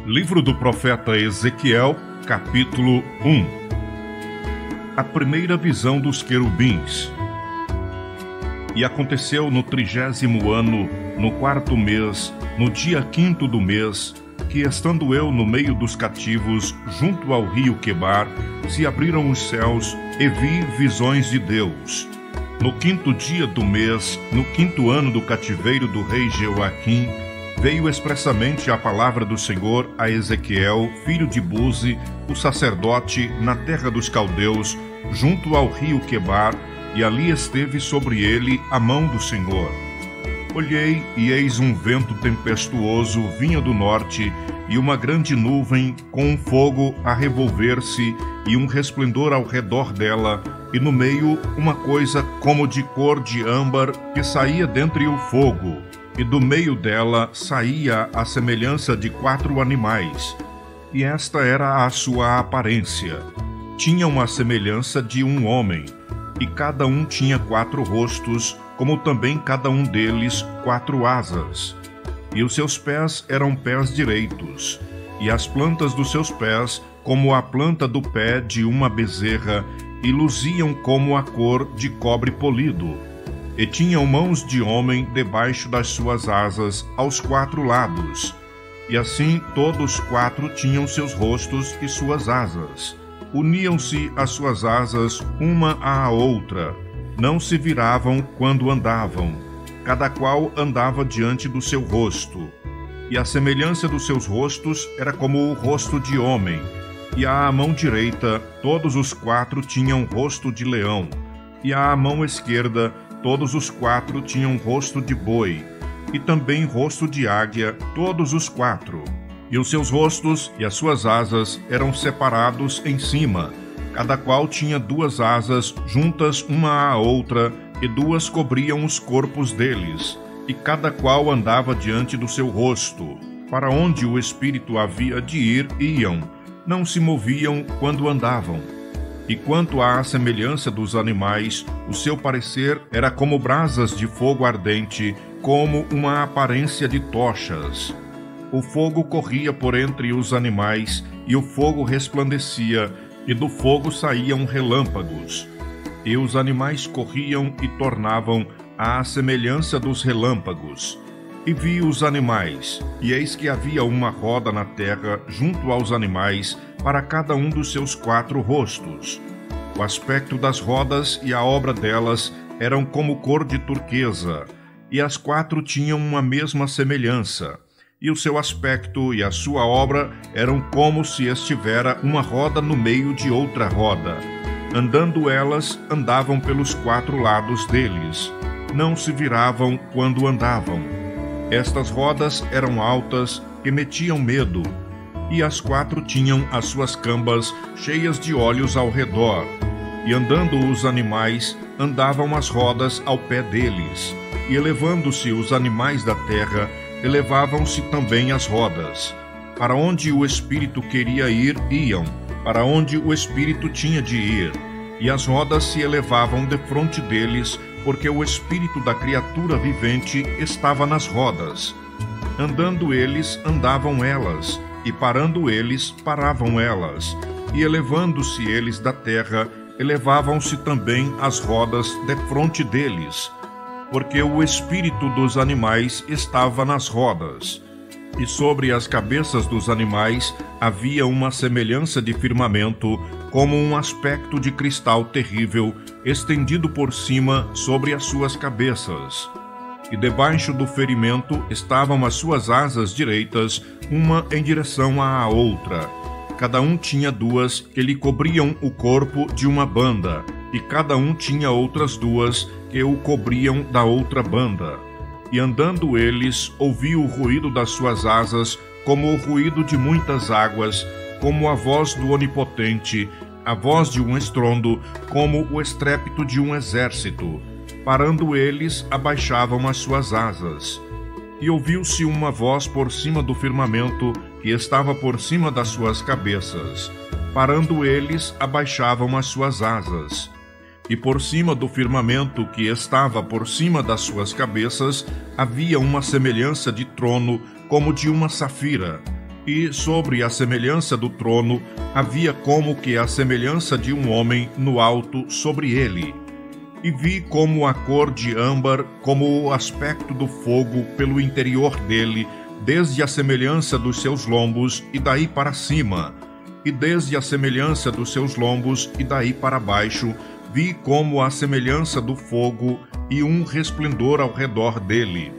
Livro do profeta Ezequiel, capítulo 1. A primeira visão dos querubins. E aconteceu no 30º ano, no 4º mês, no dia 5º do mês, que estando eu no meio dos cativos, junto ao rio Quebar, se abriram os céus e vi visões de Deus. No 5º dia do mês, no 5º ano do cativeiro do rei Jeoaquim, veio expressamente a palavra do Senhor a Ezequiel, filho de Buzi, o sacerdote, na terra dos caldeus, junto ao rio Quebar, e ali esteve sobre ele a mão do Senhor. Olhei, e eis um vento tempestuoso vinha do norte, e uma grande nuvem, com um fogo a revolver-se, e um resplendor ao redor dela, e no meio uma coisa como de cor de âmbar, que saía dentre o fogo. E do meio dela saía a semelhança de 4 animais, e esta era a sua aparência. Tinham a semelhança de um homem, e cada um tinha 4 rostos, como também cada um deles 4 asas. E os seus pés eram pés direitos, e as plantas dos seus pés como a planta do pé de uma bezerra, e luziam como a cor de cobre polido. E tinham mãos de homem debaixo das suas asas, aos 4 lados. E assim todos 4 tinham seus rostos e suas asas. Uniam-se as suas asas uma à outra. Não se viravam quando andavam. Cada qual andava diante do seu rosto. E a semelhança dos seus rostos era como o rosto de homem. E à mão direita todos os 4 tinham rosto de leão. E à mão esquerda todos os 4 tinham rosto de boi, e também rosto de águia, todos os 4. E os seus rostos e as suas asas eram separados em cima, cada qual tinha 2 asas juntas uma à outra, e 2 cobriam os corpos deles, e cada qual andava diante do seu rosto. Para onde o espírito havia de ir, iam, não se moviam quando andavam. E quanto à semelhança dos animais, o seu parecer era como brasas de fogo ardente, como uma aparência de tochas. O fogo corria por entre os animais, e o fogo resplandecia, e do fogo saíam relâmpagos. E os animais corriam e tornavam à semelhança dos relâmpagos. E vi os animais, e eis que havia uma roda na terra junto aos animais, para cada um dos seus 4 rostos. O aspecto das rodas e a obra delas eram como cor de turquesa, e as 4 tinham uma mesma semelhança, e o seu aspecto e a sua obra eram como se estivera uma roda no meio de outra roda. Andando elas, andavam pelos 4 lados deles, não se viravam quando andavam. Estas rodas eram altas, que metiam medo, e as 4 tinham as suas cambas cheias de olhos ao redor. E andando os animais, andavam as rodas ao pé deles. E elevando-se os animais da terra, elevavam-se também as rodas. Para onde o espírito queria ir, iam, para onde o espírito tinha de ir. E as rodas se elevavam defronte deles, porque o espírito da criatura vivente estava nas rodas. Andando eles, andavam elas, e parando eles, paravam elas, e elevando-se eles da terra, elevavam-se também as rodas defronte deles, porque o espírito dos animais estava nas rodas. E sobre as cabeças dos animais havia uma semelhança de firmamento, como um aspecto de cristal terrível, estendido por cima sobre as suas cabeças. E debaixo do ferimento estavam as suas asas direitas, uma em direção à outra. Cada um tinha 2 que lhe cobriam o corpo de uma banda, e cada um tinha outras 2 que o cobriam da outra banda. E andando eles, ouvi o ruído das suas asas, como o ruído de muitas águas, como a voz do Onipotente, a voz de um estrondo, como o estrépito de um exército. Parando eles, abaixavam as suas asas. E ouviu-se uma voz por cima do firmamento, que estava por cima das suas cabeças. Parando eles, abaixavam as suas asas. E por cima do firmamento que estava por cima das suas cabeças, havia uma semelhança de trono, como de uma safira. E sobre a semelhança do trono havia como que a semelhança de um homem no alto sobre ele. E vi como a cor de âmbar, como o aspecto do fogo pelo interior dele, desde a semelhança dos seus lombos e daí para cima, e desde a semelhança dos seus lombos e daí para baixo, vi como a semelhança do fogo e um resplendor ao redor dele.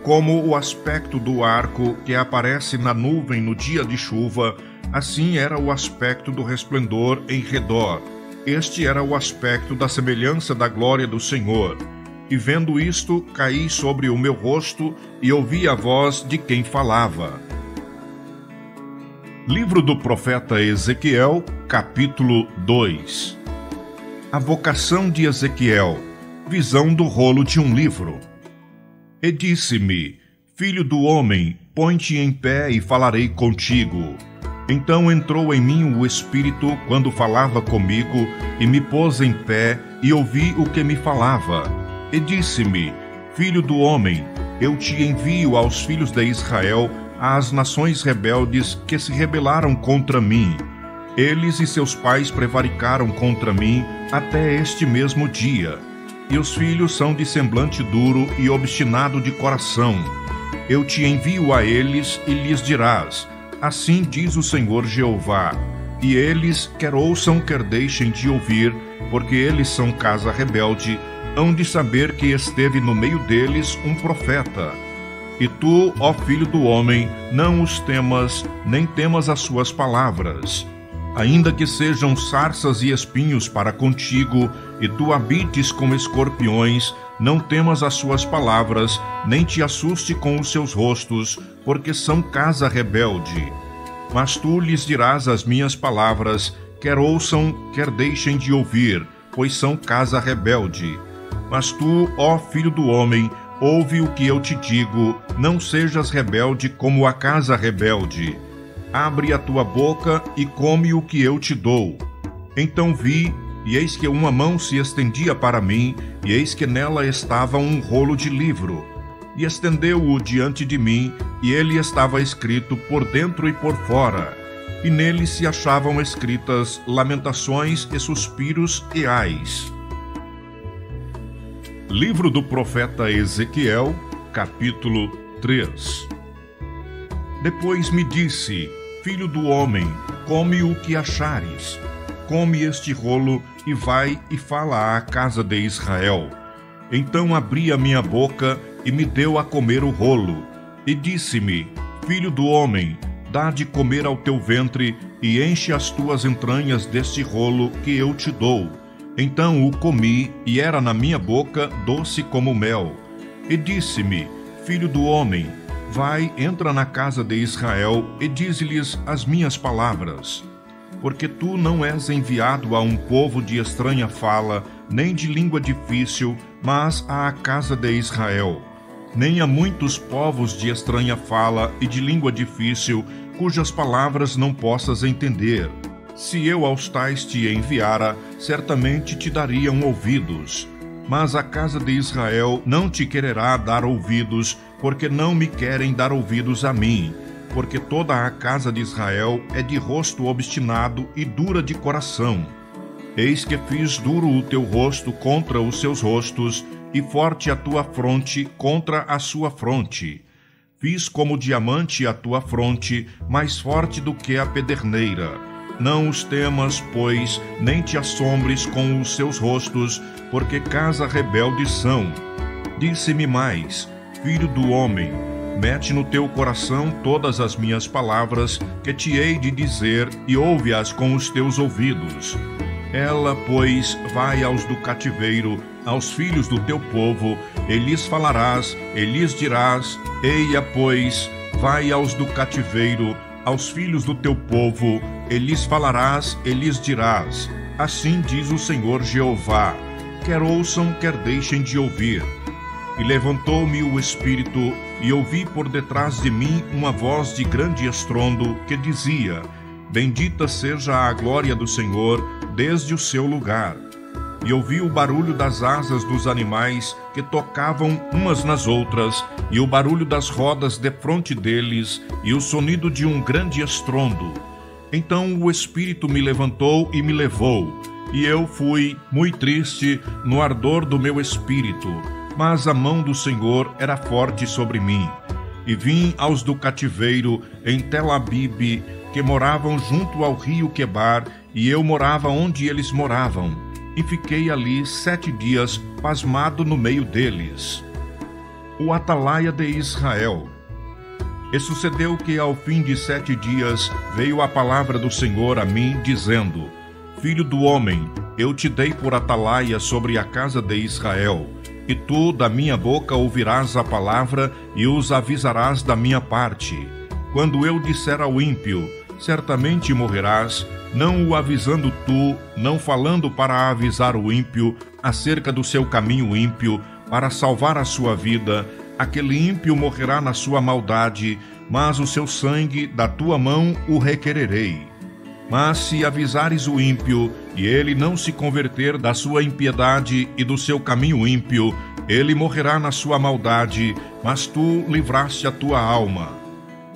Como o aspecto do arco que aparece na nuvem no dia de chuva, assim era o aspecto do resplendor em redor. Este era o aspecto da semelhança da glória do Senhor. E vendo isto, caí sobre o meu rosto e ouvi a voz de quem falava. Livro do profeta Ezequiel, capítulo 2. A vocação de Ezequiel, visão do rolo de um livro. E disse-me: Filho do homem, põe-te em pé e falarei contigo. Então entrou em mim o Espírito quando falava comigo, e me pôs em pé, e ouvi o que me falava. E disse-me: Filho do homem, eu te envio aos filhos de Israel, às nações rebeldes que se rebelaram contra mim. Eles e seus pais prevaricaram contra mim até este mesmo dia. E os filhos são de semblante duro e obstinado de coração. Eu te envio a eles e lhes dirás: Assim diz o Senhor Jeová. E eles, quer ouçam, quer deixem de ouvir, porque eles são casa rebelde, hão de saber que esteve no meio deles um profeta. E tu, ó filho do homem, não os temas, nem temas as suas palavras. Ainda que sejam sarças e espinhos para contigo, e tu habites com escorpiões, não temas as suas palavras, nem te assuste com os seus rostos, porque são casa rebelde. Mas tu lhes dirás as minhas palavras, quer ouçam, quer deixem de ouvir, pois são casa rebelde. Mas tu, ó filho do homem, ouve o que eu te digo, não sejas rebelde como a casa rebelde. Abre a tua boca e come o que eu te dou. Então vi, e eis que uma mão se estendia para mim, e eis que nela estava um rolo de livro. E estendeu-o diante de mim, e ele estava escrito por dentro e por fora. E nele se achavam escritas lamentações e suspiros e ais. Livro do profeta Ezequiel, capítulo 3. Depois me disse: Filho do homem, come o que achares. Come este rolo e vai e fala à casa de Israel. Então abri a minha boca e me deu a comer o rolo. E disse-me: Filho do homem, dá de comer ao teu ventre e enche as tuas entranhas deste rolo que eu te dou. Então o comi, e era na minha boca doce como mel. E disse-me: Filho do homem, vai, entra na casa de Israel e dize-lhes as minhas palavras. Porque tu não és enviado a um povo de estranha fala, nem de língua difícil, mas à casa de Israel. Nem a muitos povos de estranha fala e de língua difícil, cujas palavras não possas entender. Se eu aos tais te enviara, certamente te dariam ouvidos. Mas a casa de Israel não te quererá dar ouvidos, porque não me querem dar ouvidos a mim. Porque toda a casa de Israel é de rosto obstinado e dura de coração. Eis que fiz duro o teu rosto contra os seus rostos, e forte a tua fronte contra a sua fronte. Fiz como diamante a tua fronte, mais forte do que a pederneira. Não os temas, pois, nem te assombres com os seus rostos, porque casa rebelde são. Disse-me mais: Filho do homem, mete no teu coração todas as minhas palavras que te hei de dizer, e ouve-as com os teus ouvidos. Ela, pois, vai aos do cativeiro, aos filhos do teu povo, e lhes falarás, e lhes dirás: Eia, pois, vai aos do cativeiro, aos filhos do teu povo, e lhes falarás, e lhes dirás: Assim diz o Senhor Jeová, quer ouçam, quer deixem de ouvir. E levantou-me o Espírito, e ouvi por detrás de mim uma voz de grande estrondo, que dizia: Bendita seja a glória do Senhor desde o seu lugar. e ouvi o barulho das asas dos animais que tocavam umas nas outras, e o barulho das rodas defronte deles, e o sonido de um grande estrondo. Então o Espírito me levantou e me levou, e eu fui muito triste no ardor do meu espírito, mas a mão do Senhor era forte sobre mim. E vim aos do cativeiro em Tel-Abibe, que moravam junto ao rio Quebar, e eu morava onde eles moravam, e fiquei ali 7 dias, pasmado no meio deles. O atalaia de Israel. E sucedeu que ao fim de 7 dias veio a palavra do Senhor a mim, dizendo: Filho do homem, eu te dei por atalaia sobre a casa de Israel, e tu da minha boca ouvirás a palavra e os avisarás da minha parte. Quando eu disser ao ímpio, certamente morrerás, não o avisando tu, não falando para avisar o ímpio acerca do seu caminho ímpio, para salvar a sua vida, aquele ímpio morrerá na sua maldade, mas o seu sangue da tua mão o requererei. Mas se avisares o ímpio, e ele não se converter da sua impiedade e do seu caminho ímpio, ele morrerá na sua maldade, mas tu livraste a tua alma.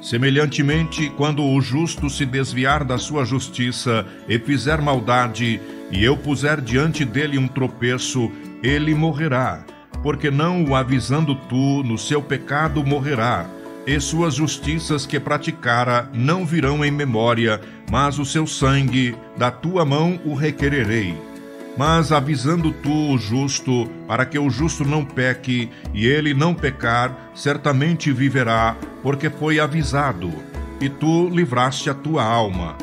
Semelhantemente, quando o justo se desviar da sua justiça e fizer maldade, e eu puser diante dele um tropeço, ele morrerá, porque não o avisando tu, no seu pecado morrerá, e suas justiças que praticara não virão em memória, mas o seu sangue da tua mão o requererei. Mas avisando tu o justo, para que o justo não peque, e ele não pecar, certamente viverá, porque foi avisado, e tu livraste a tua alma.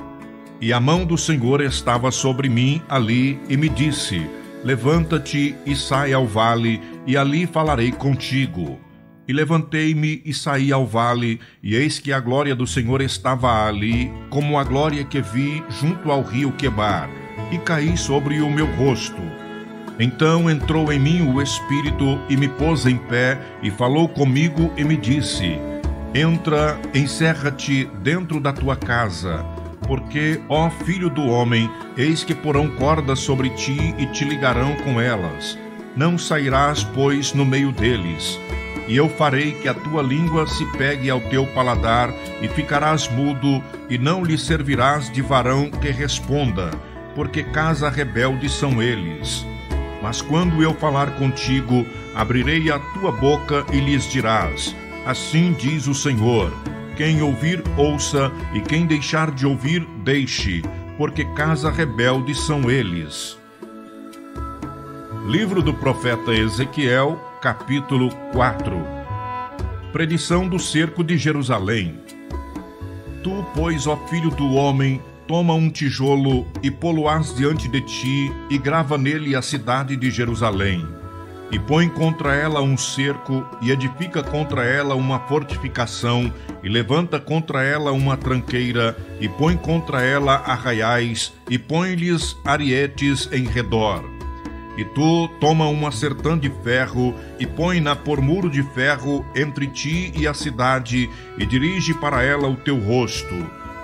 E a mão do Senhor estava sobre mim ali, e me disse: Levanta-te e sai ao vale, e ali falarei contigo. E levantei-me e saí ao vale, e eis que a glória do Senhor estava ali, como a glória que vi junto ao rio Quebar, e caí sobre o meu rosto. Então entrou em mim o Espírito, e me pôs em pé, e falou comigo, e me disse: Entra, encerra-te dentro da tua casa, porque, ó filho do homem, eis que porão cordas sobre ti, e te ligarão com elas. Não sairás, pois, no meio deles. E eu farei que a tua língua se pegue ao teu paladar, e ficarás mudo, e não lhe servirás de varão que responda, porque casa rebelde são eles. Mas quando eu falar contigo, abrirei a tua boca e lhes dirás: Assim diz o Senhor, quem ouvir, ouça, e quem deixar de ouvir, deixe, porque casa rebelde são eles. Livro do profeta Ezequiel, capítulo 4. Predição do cerco de Jerusalém. Tu, pois, ó filho do homem, toma um tijolo e pô-lo-ás diante de ti, e grava nele a cidade de Jerusalém. E põe contra ela um cerco, e edifica contra ela uma fortificação, e levanta contra ela uma tranqueira, e põe contra ela arraiais, e põe-lhes arietes em redor. E tu toma uma sertã de ferro, e põe-na por muro de ferro entre ti e a cidade, e dirige para ela o teu rosto.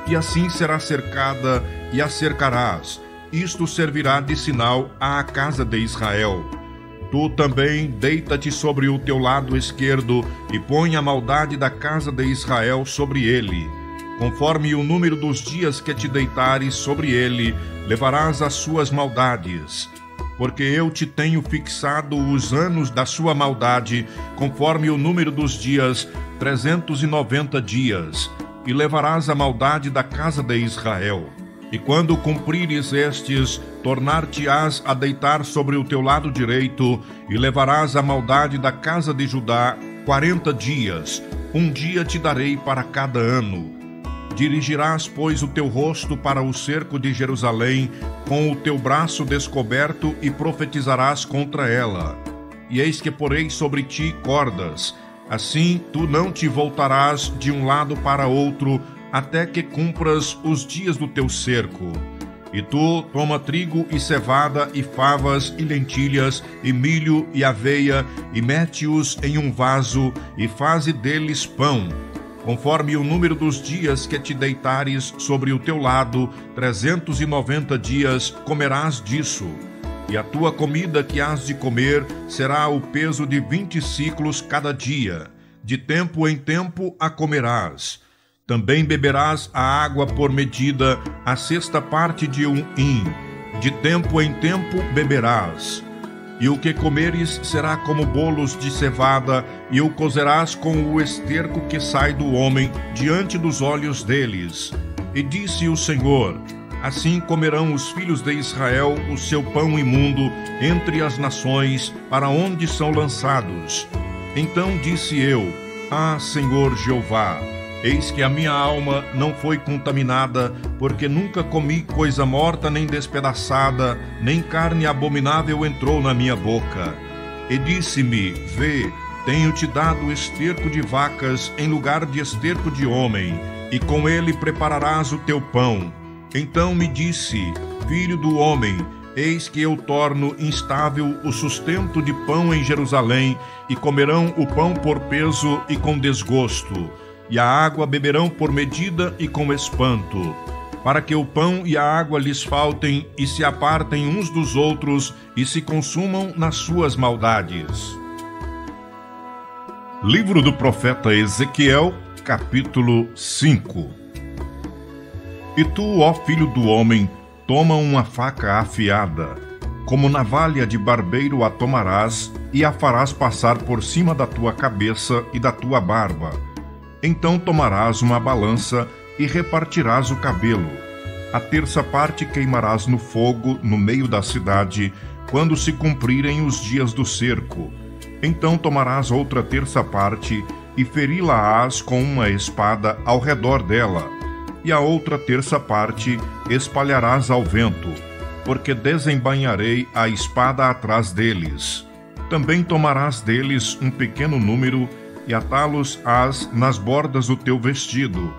E assim será cercada, e a cercarás. Isto servirá de sinal à casa de Israel. Tu também deita-te sobre o teu lado esquerdo, e põe a maldade da casa de Israel sobre ele. Conforme o número dos dias que te deitares sobre ele, levarás as suas maldades. Porque eu te tenho fixado os anos da sua maldade, conforme o número dos dias, 390 dias, e levarás a maldade da casa de Israel. E quando cumprires estes, tornar-te-ás a deitar sobre o teu lado direito, e levarás a maldade da casa de Judá 40 dias, um dia te darei para cada ano. Dirigirás, pois, o teu rosto para o cerco de Jerusalém, com o teu braço descoberto, e profetizarás contra ela. E eis que porei sobre ti cordas, assim tu não te voltarás de um lado para outro, até que cumpras os dias do teu cerco. E tu toma trigo e cevada, e favas, e lentilhas, e milho, e aveia, e mete-os em um vaso, e faze deles pão. Conforme o número dos dias que te deitares sobre o teu lado, 390 dias comerás disso. E a tua comida que hás de comer será o peso de 20 siclos cada dia. De tempo em tempo a comerás. Também beberás a água por medida, a sexta parte de 1 hin. De tempo em tempo beberás. E o que comeres será como bolos de cevada, e o cozerás com o esterco que sai do homem diante dos olhos deles. E disse o Senhor: assim comerão os filhos de Israel o seu pão imundo entre as nações, para onde são lançados. Então disse eu: ah, Senhor Jeová, eis que a minha alma não foi contaminada, porque nunca comi coisa morta nem despedaçada, nem carne abominável entrou na minha boca. E disse-me: vê, tenho-te dado esterco de vacas em lugar de esterco de homem, e com ele prepararás o teu pão. Então me disse: filho do homem, eis que eu torno instável o sustento de pão em Jerusalém, e comerão o pão por peso e com desgosto, e a água beberão por medida e com espanto, para que o pão e a água lhes faltem, e se apartem uns dos outros, e se consumam nas suas maldades. Livro do profeta Ezequiel, capítulo 5. E tu, ó filho do homem, toma uma faca afiada, como navalha de barbeiro a tomarás, e a farás passar por cima da tua cabeça e da tua barba. Então tomarás uma balança e repartirás o cabelo. A terça parte queimarás no fogo no meio da cidade, quando se cumprirem os dias do cerco. Então tomarás outra terça parte e feri-la-ás com uma espada ao redor dela, e a outra terça parte espalharás ao vento, porque desembainharei a espada atrás deles. Também tomarás deles um pequeno número e atá-los-ás nas bordas do teu vestido,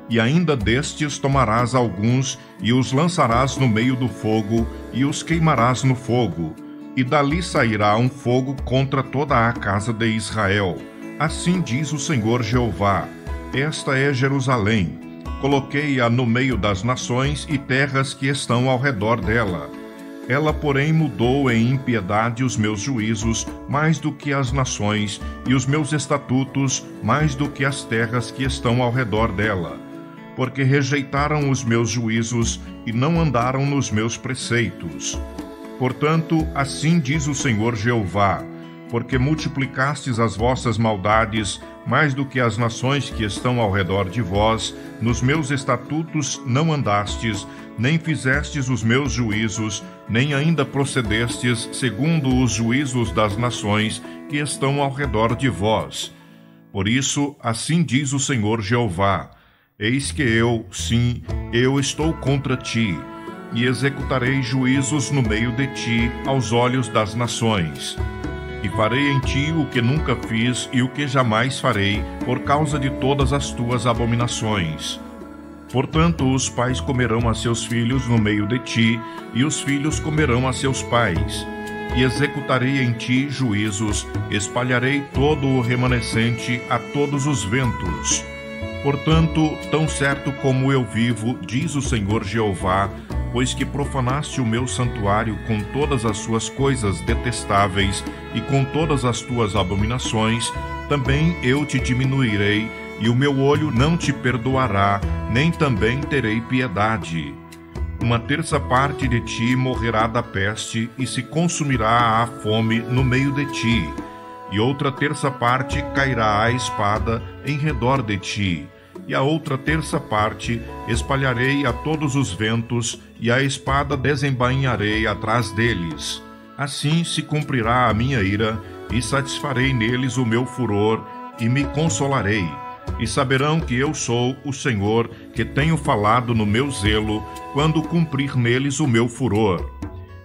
e ainda destes tomarás alguns e os lançarás no meio do fogo e os queimarás no fogo, e dali sairá um fogo contra toda a casa de Israel. Assim diz o Senhor Jeová: esta é Jerusalém. Coloquei-a no meio das nações e terras que estão ao redor dela. Ela, porém, mudou em impiedade os meus juízos mais do que as nações, e os meus estatutos mais do que as terras que estão ao redor dela. Porque rejeitaram os meus juízos e não andaram nos meus preceitos. Portanto, assim diz o Senhor Jeová: porque multiplicastes as vossas maldades mais do que as nações que estão ao redor de vós, nos meus estatutos não andastes, nem fizestes os meus juízos, nem ainda procedestes segundo os juízos das nações que estão ao redor de vós. Por isso, assim diz o Senhor Jeová: eis que eu, sim, eu estou contra ti, e executarei juízos no meio de ti aos olhos das nações. E farei em ti o que nunca fiz e o que jamais farei, por causa de todas as tuas abominações. Portanto, os pais comerão a seus filhos no meio de ti, e os filhos comerão a seus pais. E executarei em ti juízos, espalharei todo o remanescente a todos os ventos. Portanto, tão certo como eu vivo, diz o Senhor Jeová, pois que profanaste o meu santuário com todas as suas coisas detestáveis e com todas as tuas abominações, também eu te diminuirei, e o meu olho não te perdoará, nem também terei piedade. Uma terça parte de ti morrerá da peste, e se consumirá a fome no meio de ti, e outra terça parte cairá a espada em redor de ti, e a outra terça parte espalharei a todos os ventos, e a espada desembainharei atrás deles. Assim se cumprirá a minha ira, e satisfarei neles o meu furor, e me consolarei. E saberão que eu sou o Senhor, que tenho falado no meu zelo, quando cumprir neles o meu furor.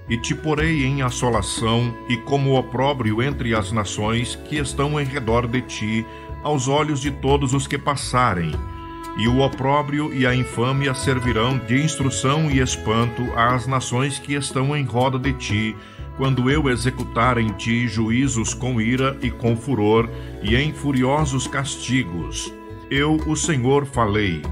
E te porei em assolação, e como opróbrio entre as nações que estão em redor de ti, aos olhos de todos os que passarem. E o opróbrio e a infâmia servirão de instrução e espanto às nações que estão em roda de ti, quando eu executar em ti juízos com ira e com furor, e em furiosos castigos. Eu, o Senhor, falei,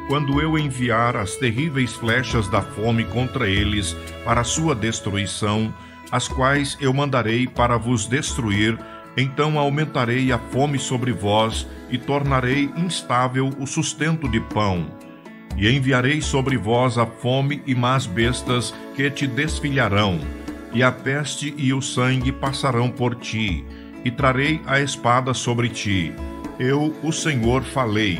quando eu enviar as terríveis flechas da fome contra eles, para sua destruição, as quais eu mandarei para vos destruir, então aumentarei a fome sobre vós e tornarei instável o sustento de pão. E enviarei sobre vós a fome e más bestas que te desfilharão, e a peste e o sangue passarão por ti, e trarei a espada sobre ti. Eu, o Senhor, falei.